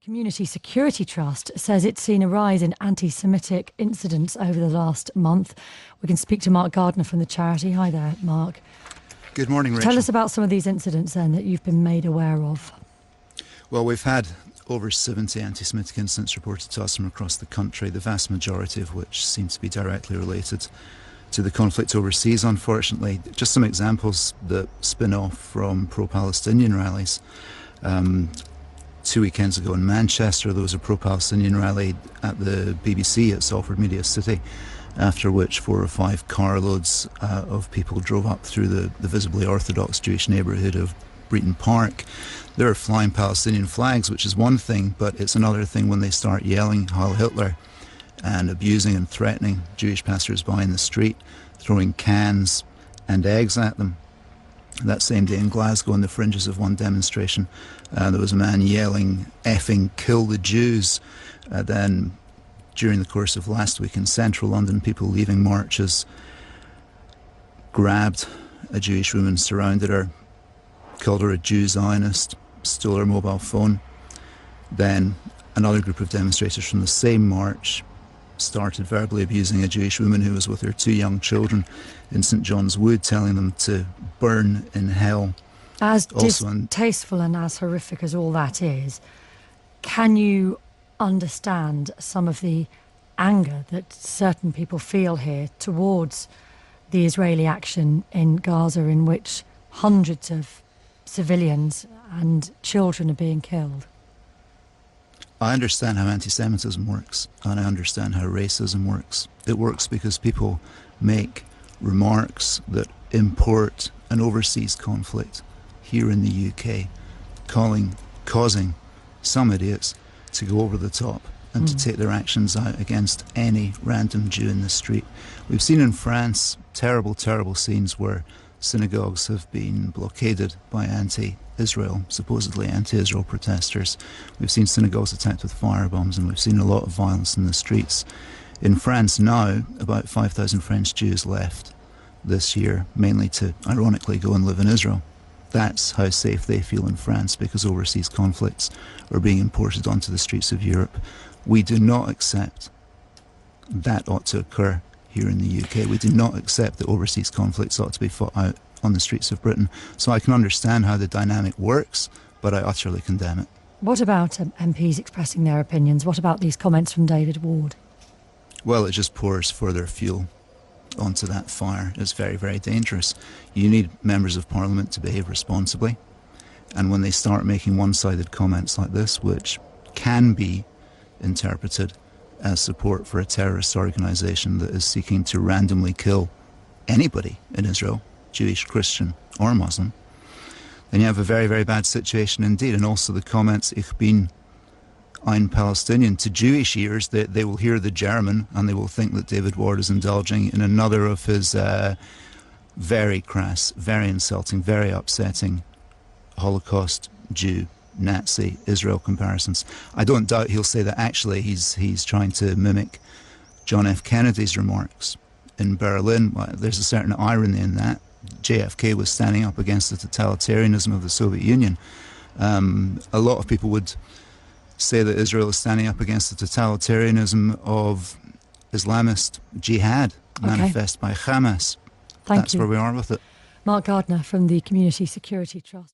Community Security Trust says it's seen a rise in anti-Semitic incidents over the last month. We can speak to Mark Gardner from the charity. Hi there, Mark. Good morning, Rachel. Tell us about some of these incidents then that you've been made aware of. Well, we've had over 70 anti-Semitic incidents reported to us from across the country, the vast majority of which seem to be directly related to the conflict overseas, unfortunately. Just some examples that spin off from pro-Palestinian rallies. 2 weekends ago in Manchester, there was a pro-Palestinian rally at the BBC at Salford Media City, after which 4 or 5 carloads of people drove up through the visibly Orthodox Jewish neighbourhood of Breeton Park. They're flying Palestinian flags, which is one thing, but it's another thing when they start yelling Heil Hitler and abusing and threatening Jewish passers-by in the street, throwing cans and eggs at them. That same day in Glasgow, on the fringes of one demonstration, there was a man yelling, "Effing kill the Jews." Then, during the course of last week in central London, people leaving marches grabbed a Jewish woman, surrounded her, called her a Jew Zionist, stole her mobile phone. Then another group of demonstrators from the same march started verbally abusing a Jewish woman who was with her 2 young children in St John's Wood, telling them to burn in hell. As distasteful and as horrific as all that is, can you understand some of the anger that certain people feel here towards the Israeli action in Gaza, in which hundreds of civilians and children are being killed? I understand how anti-Semitism works, and I understand how racism works. It works because people make remarks that import an overseas conflict here in the UK, causing some idiots to go over the top and to take their actions out against any random Jew in the street. We've seen in France terrible, terrible scenes where synagogues have been blockaded by supposedly anti-Israel protesters. We've seen synagogues attacked with firebombs, and we've seen a lot of violence in the streets. In France now, about 5,000 French Jews left this year, mainly to, ironically, go and live in Israel. That's how safe they feel in France, because overseas conflicts are being imported onto the streets of Europe. We do not accept that ought to occur here in the UK. We do not accept that overseas conflicts ought to be fought out on the streets of Britain. So I can understand how the dynamic works, but I utterly condemn it. What about MPs expressing their opinions? What about these comments from David Ward? Well, it just pours further fuel onto that fire. It's very, very dangerous. You need members of Parliament to behave responsibly. And when they start making one-sided comments like this, which can be interpreted as support for a terrorist organisation that is seeking to randomly kill anybody in Israel, Jewish, Christian or Muslim, then you have a very, very bad situation indeed. And also the comments, "Ich bin ein Palestinian," to Jewish ears, they will hear the German and they will think that David Ward is indulging in another of his very crass, very insulting, very upsetting Holocaust, Jew, Nazi, Israel comparisons. I don't doubt he'll say that actually he's trying to mimic John F. Kennedy's remarks in Berlin. Well, there's a certain irony in that. JFK was standing up against the totalitarianism of the Soviet Union. A lot of people would say that Israel is standing up against the totalitarianism of Islamist jihad manifest by Hamas. Thank That's you. where we are with it. Mark Gardner from the Community Security Trust.